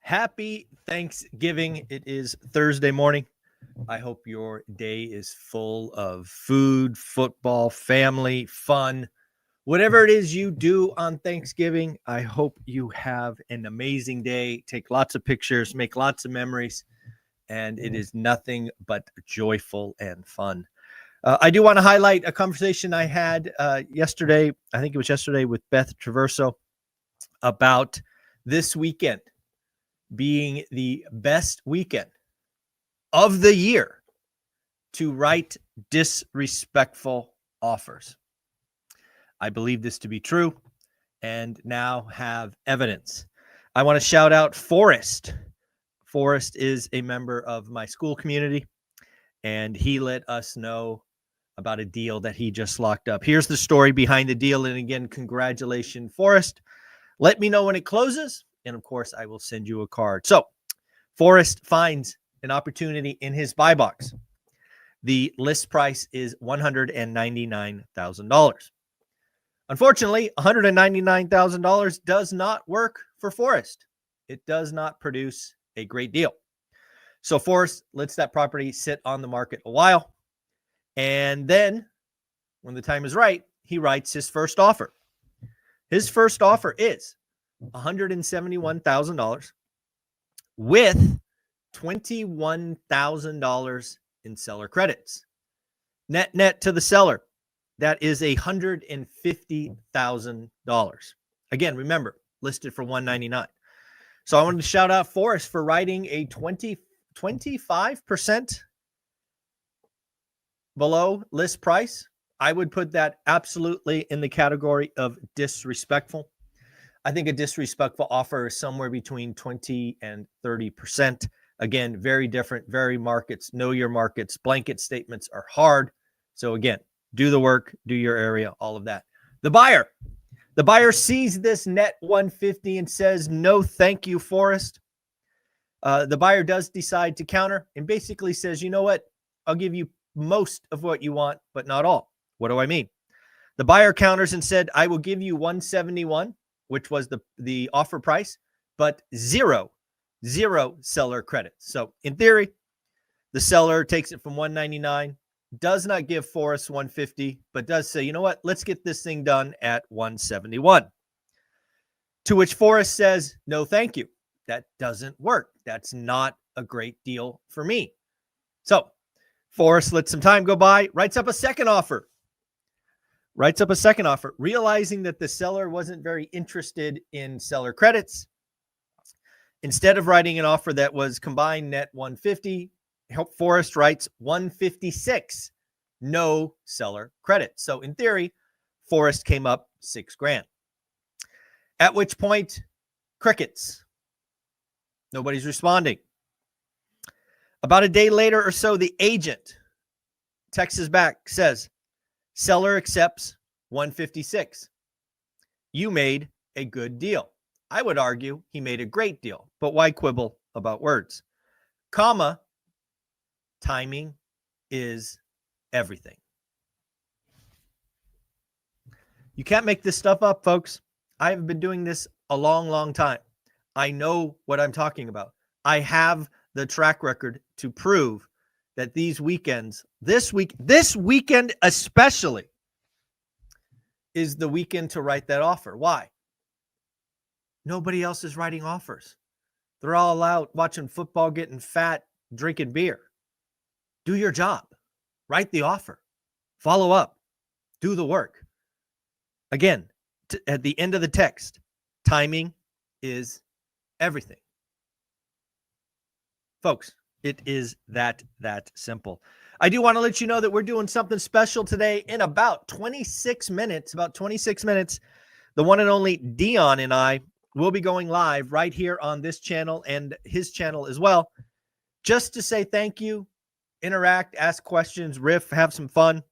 Happy Thanksgiving. It is Thursday morning. I hope your day is full of food, football, family, fun. Whatever it is you do on Thanksgiving, I hope you have an amazing day. Take lots of pictures, make lots of memories, and it is nothing but joyful and fun. I do want to highlight a conversation I had yesterday. I think it was yesterday with Beth Traverso about this weekend being the best weekend of the year to write disrespectful offers. I believe this to be true and now have evidence. I want to shout out Forrest. Forrest is a member of my school community, and he let us know about a deal that he just locked up. Here's the story behind the deal. And again, congratulations, Forrest. Let me know when it closes. And of course, I will send you a card. So Forrest finds an opportunity in his buy box. The list price is $199,000. Unfortunately, $199,000 does not work for Forrest. It does not produce a great deal. So Forrest lets that property sit on the market a while. And then when the time is right, he writes his first offer. His first offer is $171,000 with $21,000 in seller credits. Net to the seller, that is $150,000. Again, remember, listed for $199,000. So I wanted to shout out Forrest for writing a 25% below list price. I would put that absolutely in the category of disrespectful. I think a disrespectful offer is somewhere between 20 and 30%. Again, very different, very markets. Know your markets. Blanket statements are hard. So again, do the work, do your area, all of that. The buyer sees this net 150 and says, no, thank you, Forrest. The buyer does decide to counter and basically says, you know what? I'll give you most of what you want, but not all. What do I mean? The buyer counters and said, I will give you 171, which was the offer price, but zero seller credits. So in theory, the seller takes it from 199, does not give Forrest 150, but does say, you know what? Let's get this thing done at 171. To which Forrest says, no, thank you. That doesn't work. That's not a great deal for me. So Forrest lets some time go by, writes up a second offer, realizing that the seller wasn't very interested in seller credits. Instead of writing an offer that was combined net 150, Forrest writes 156, no seller credit. So in theory, Forrest came up $6,000. At which point, crickets. Nobody's responding. About a day later or so, the agent texts back, says, seller accepts 156. You made a good deal. I would argue he made a great deal, but why quibble about words? Comma, timing is everything. You can't make this stuff up, folks. I've been doing this a long, long time. I know what I'm talking about. I have the track record to prove that these weekends, this weekend especially, is the weekend to write that offer. Why? Nobody else is writing offers. They're all out watching football, getting fat, drinking beer. Do your job. Write the offer. Follow up. Do the work. Again, at the end of the text, timing is everything. Folks, it is that simple. I do want to let you know that we're doing something special today in about 26 minutes. The one and only Dion and I will be going live right here on this channel and his channel as well, just to say thank you, interact, ask questions, riff, have some fun.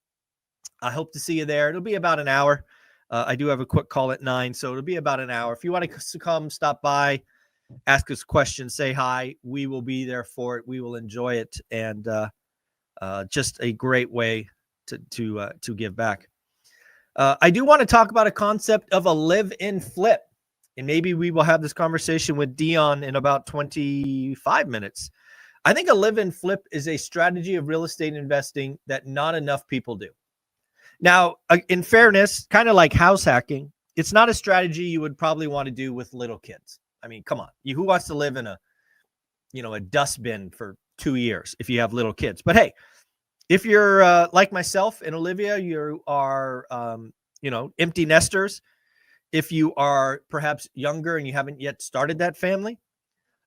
I hope to see you there. It'll be about an hour. I do have a quick call at 9, so it'll be about an hour. If you want to come, stop by, ask us questions, say hi. We will be there for it. We will enjoy it, and just a great way to give back. I do want to talk about a concept of a live-in flip. and maybe we will have this conversation with Dion in about 25 minutes. I think a live and flip is a strategy of real estate investing that not enough people do. Now, in fairness, kind of like house hacking, it's not a strategy you would probably want to do with little kids. I mean, come on. Who wants to live in a dustbin for 2 years if you have little kids? But hey, if you're like myself and Olivia, you are, empty nesters. If you are perhaps younger and you haven't yet started that family,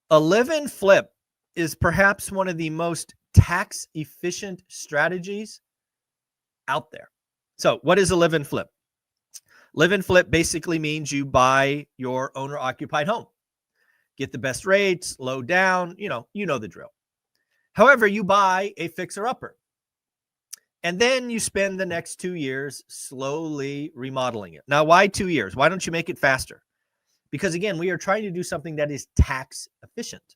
a live and flip is perhaps one of the most tax efficient strategies out there. So what is a live and flip? Live and flip basically means you buy your owner occupied home, get the best rates, low down, you know the drill. However, you buy a fixer upper. And then you spend the next 2 years slowly remodeling it. Now, why 2 years? Why don't you make it faster? Because again, we are trying to do something that is tax efficient.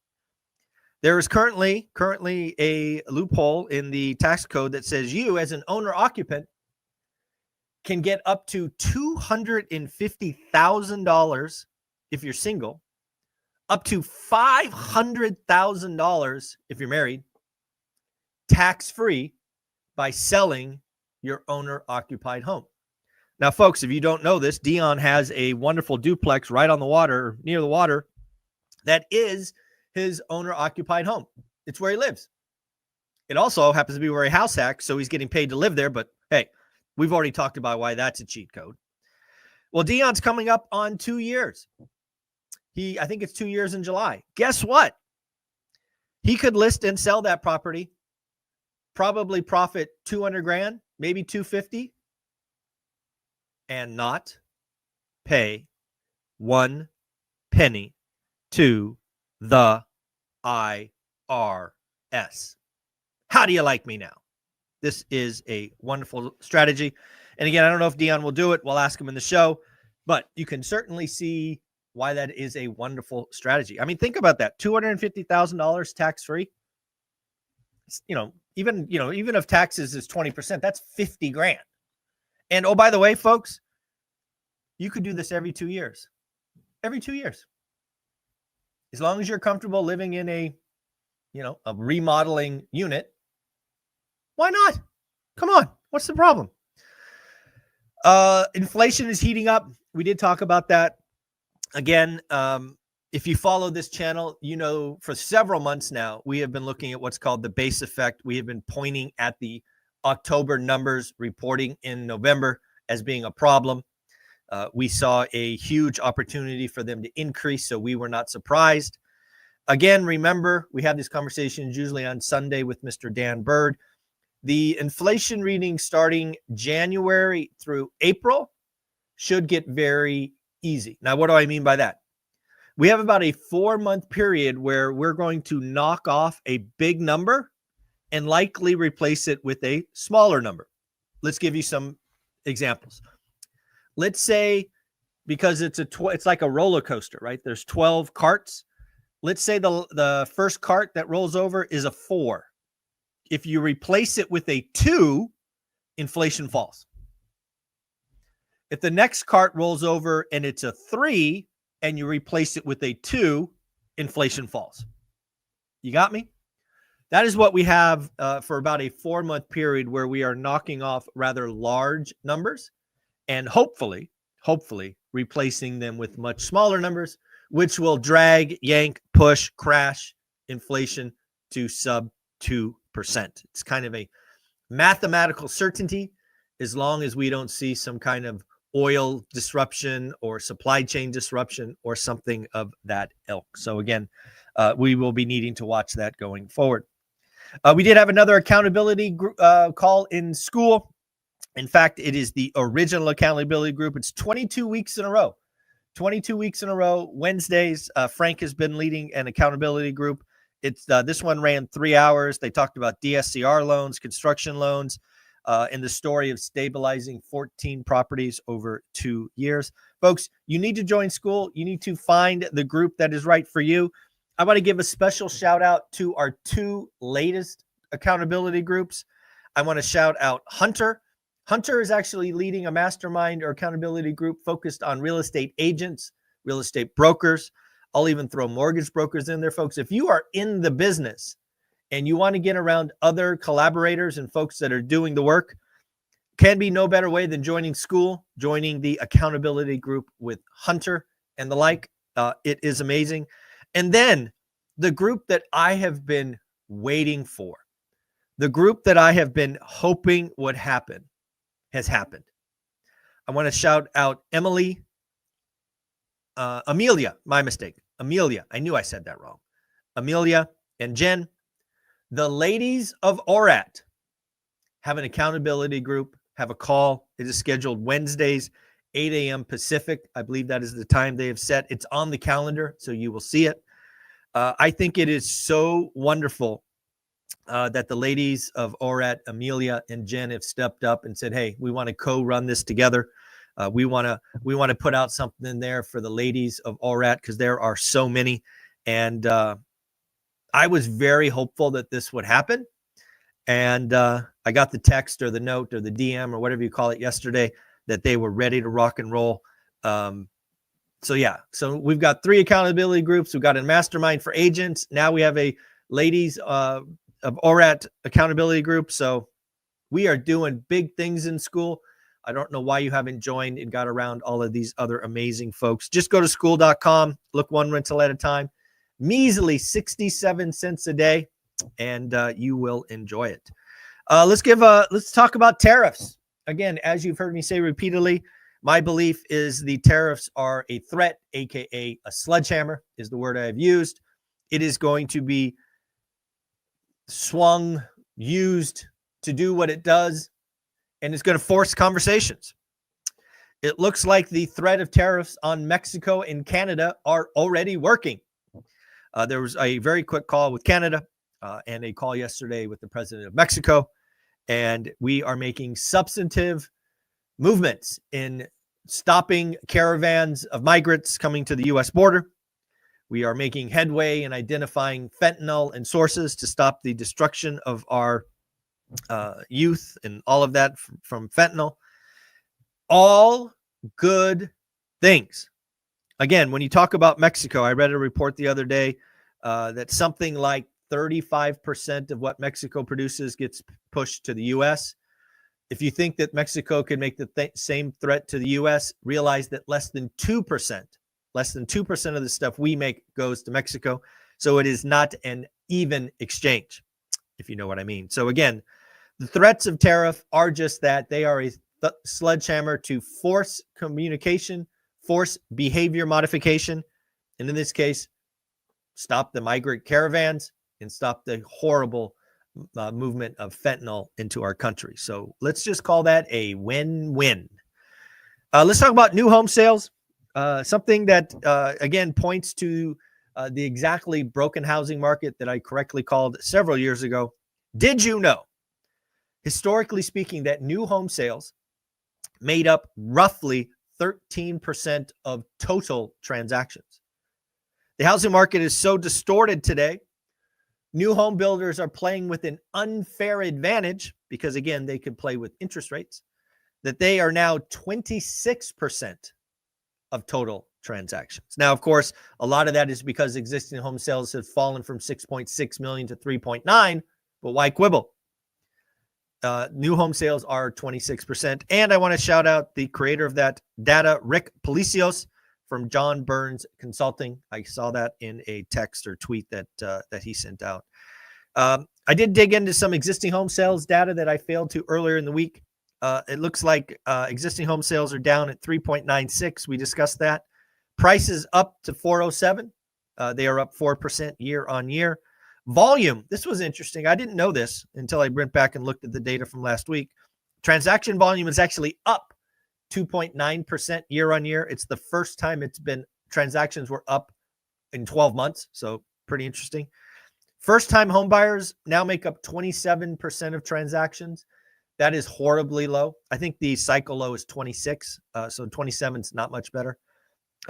There is currently a loophole in the tax code that says you as an owner occupant can get up to $250,000 if you're single, up to $500,000 if you're married, tax-free, by selling your owner-occupied home. Now, folks, if you don't know this, Dion has a wonderful duplex right on the water, near the water, that is his owner-occupied home. It's where he lives. It also happens to be where he house hacks, so he's getting paid to live there. But hey, we've already talked about why that's a cheat code. Well, Dion's coming up on 2 years. I think it's 2 years in July. Guess what? He could list and sell that property, probably profit 200 grand, maybe 250, and not pay 1 penny to the IRS. How do you like me now? This is a wonderful strategy. And again, I don't know if Dion will do it. We'll ask him in the show, but you can certainly see why that is a wonderful strategy. I mean, think about that. $250,000 tax-free. Even if taxes is 20%, that's 50 grand. And oh, by the way, folks, you could do this every 2 years. Every 2 years. As long as you're comfortable living in a remodeling unit, why not? Come on. What's the problem? Inflation is heating up. We did talk about that. Again, if you follow this channel, for several months now, we have been looking at what's called the base effect. We have been pointing at the October numbers reporting in November as being a problem. We saw a huge opportunity for them to increase, so we were not surprised. Again, remember, we have these conversations usually on Sunday with Mr. Dan Bird. The inflation reading starting January through April should get very easy. Now, what do I mean by that? We have about a 4-month period where we're going to knock off a big number and likely replace it with a smaller number. Let's give you some examples. Let's say, because it's like a roller coaster, right? There's 12 carts. Let's say the first cart that rolls over is a 4. If you replace it with a 2, inflation falls. If the next cart rolls over and it's a 3 and you replace it with a 2, inflation falls. You got me? That is what we have for about a 4-month period where we are knocking off rather large numbers and hopefully replacing them with much smaller numbers, which will drag, yank, push, crash inflation to sub 2%. It's kind of a mathematical certainty as long as we don't see some kind of oil disruption or supply chain disruption or something of that ilk. So again, we will be needing to watch that going forward. We did have another accountability call in school. In fact, it is the original accountability group. It's 22 weeks in a row. 22 weeks in a row. Wednesdays, Frank has been leading an accountability group. It's this one ran 3 hours. They talked about DSCR loans, construction loans, and the story of stabilizing 14 properties over 2 years. Folks, you need to join school. You need to find the group that is right for you. I want to give a special shout out to our 2 latest accountability groups. I want to shout out Hunter. Hunter is actually leading a mastermind or accountability group focused on real estate agents real estate brokers. I'll even throw mortgage brokers in there, folks. If you are in the business and you want to get around other collaborators and folks that are doing the work, can be no better way than joining school, joining the accountability group with Hunter and the like. It is amazing. And then the group that I have been waiting for, the group that I have been hoping would happen, has happened. I want to shout out Amelia, my mistake. Amelia, I knew I said that wrong. Amelia and Jen, the ladies of ORAT, have an accountability group, have a call. It is scheduled Wednesdays, 8 a.m. Pacific. I believe that is the time they have set. It's on the calendar, so you will see it. I think it is so wonderful that the ladies of ORAT, Amelia and Jen, have stepped up and said, hey, we want to co-run this together. We want to put out something in there for the ladies of ORAT because there are so many. And I was very hopeful that this would happen. And I got the text or the note or the DM or whatever you call it yesterday that they were ready to rock and roll. So we've got 3 accountability groups. We've got a mastermind for agents. Now we have a ladies of ORAT accountability group. So we are doing big things in school. I don't know why you haven't joined and got around all of these other amazing folks. Just go to school.com, look one rental at a time, measly 67 cents a day, and you will enjoy it. Let's talk about tariffs. Again, as you've heard me say repeatedly, my belief is the tariffs are a threat, aka a sledgehammer is the word I have used. It is going to be used to do what it does, and it's going to force conversations. It looks like the threat of tariffs on Mexico and Canada are already working. There was a very quick call with Canada and a call yesterday with the president of Mexico, and we are making substantive movements in stopping caravans of migrants coming to the U.S. border. We are making headway in identifying fentanyl and sources to stop the destruction of our youth and all of that from fentanyl. All good things. Again, when you talk about Mexico, I read a report the other day that something like 35% of what Mexico produces gets pushed to the U.S. If you think that Mexico could make the same threat to the U.S., realize that less than 2% of the stuff we make goes to Mexico. So it is not an even exchange, if you know what I mean. So again, the threats of tariff are just that. They are a sledgehammer to force communication, force behavior modification, and in this case, stop the migrant caravans and stop the horrible movement of fentanyl into our country. So let's just call that a win-win. Let's talk about new home sales. Something that, again, points to the exactly broken housing market that I correctly called several years ago. Did you know, historically speaking, that new home sales made up roughly 13% of total transactions? The housing market is so distorted today. New home builders are playing with an unfair advantage because, again, they could play with interest rates, that they are now 26% of total transactions. Now, of course, a lot of that is because existing home sales have fallen from 6.6 million to 3.9, but why quibble? New home sales are 26%. And I want to shout out the creator of that data, Rick Palacios from John Burns Consulting. I saw that in a text or tweet that he sent out. I did dig into some existing home sales data that I failed to earlier in the week. It looks like existing home sales are down at 3.96. We discussed that. Prices up to 407. They are up 4% year on year. Volume. This was interesting. I didn't know this until I went back and looked at the data from last week. Transaction volume is actually up 2.9% year on year. It's the first time transactions were up in 12 months. So pretty interesting. First-time home buyers now make up 27% of transactions. That is horribly low. I think the cycle low is 26. So 27 is not much better.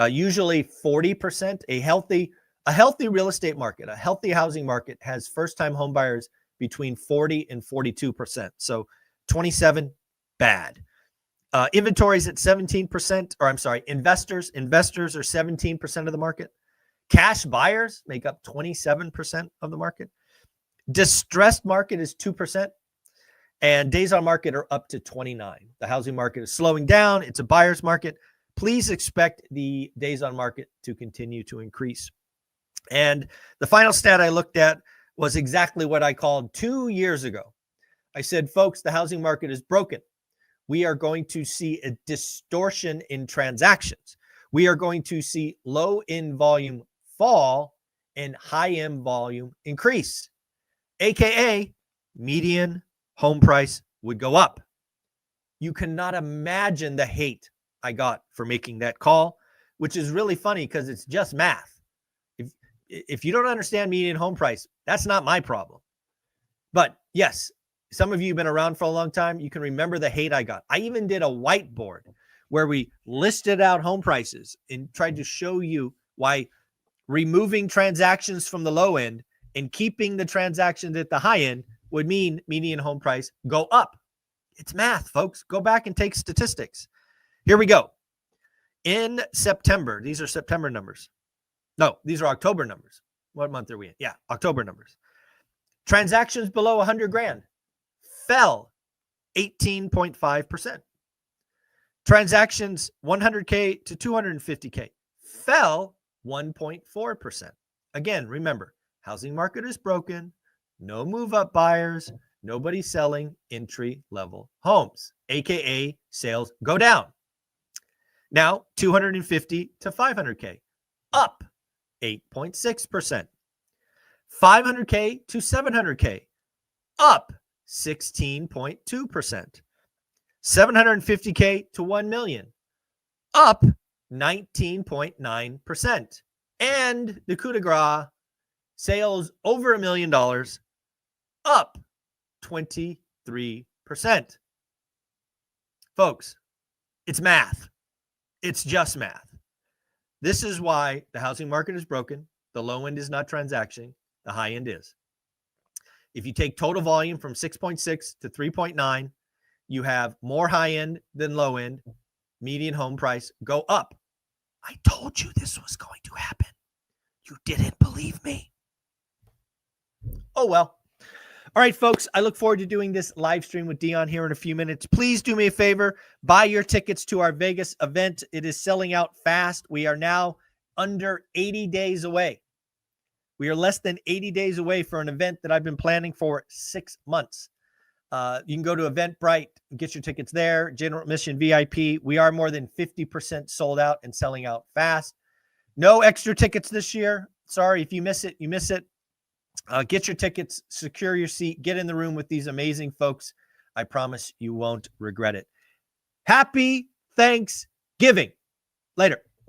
Usually 40%. A healthy real estate market, a healthy housing market has first-time home buyers between 40 and 42%. So 27, bad. Inventories at 17%, or I'm sorry, investors are 17% of the market. Cash buyers make up 27% of the market. Distressed market is 2%. And days on market are up to 29. The housing market is slowing down. It's a buyer's market. Please expect the days on market to continue to increase. And the final stat I looked at was exactly what I called 2 years ago. I said, folks, the housing market is broken. We are going to see a distortion in transactions. We are going to see low in volume fall and high in volume increase, AKA median home price would go up. You cannot imagine the hate I got for making that call, which is really funny because it's just math. If you don't understand median home price, that's not my problem. But yes, some of you have been around for a long time. You can remember the hate I got. I even did a whiteboard where we listed out home prices and tried to show you why removing transactions from the low end and keeping the transactions at the high end would mean median home price go up. It's math, folks. Go back and take statistics. Here we go. In September, these are September numbers. No, these are October numbers. What month are we in? Yeah, October numbers. Transactions below 100 grand fell 18.5%. Transactions 100K to 250K fell 1.4%. Again, remember, housing market is broken. No move-up buyers. Nobody selling entry-level homes, AKA sales go down. Now, 250 to 500K, up 8.6%. 500K to 700K, up 16.2%. 750K to 1 million, up 19.9%. And the coup de grace, sales over $1 million, up 23%. Folks, it's math. It's just math. This is why the housing market is broken. The low end is not transacting. The high end is. If you take total volume from 6.6 to 3.9, you have more high end than low end. Median home price go up. I told you this was going to happen. You didn't believe me. Oh, well. All right, folks, I look forward to doing this live stream with Dion here in a few minutes. Please do me a favor. Buy your tickets to our Vegas event. It is selling out fast. We are now under 80 days away. We are less than 80 days away for an event that I've been planning for 6 months. You can go to Eventbrite, get your tickets there. General admission VIP. We are more than 50% sold out and selling out fast. No extra tickets this year. Sorry, if you miss it, you miss it. Get your tickets, secure your seat, get in the room with these amazing folks. I promise you won't regret it. Happy Thanksgiving. Later.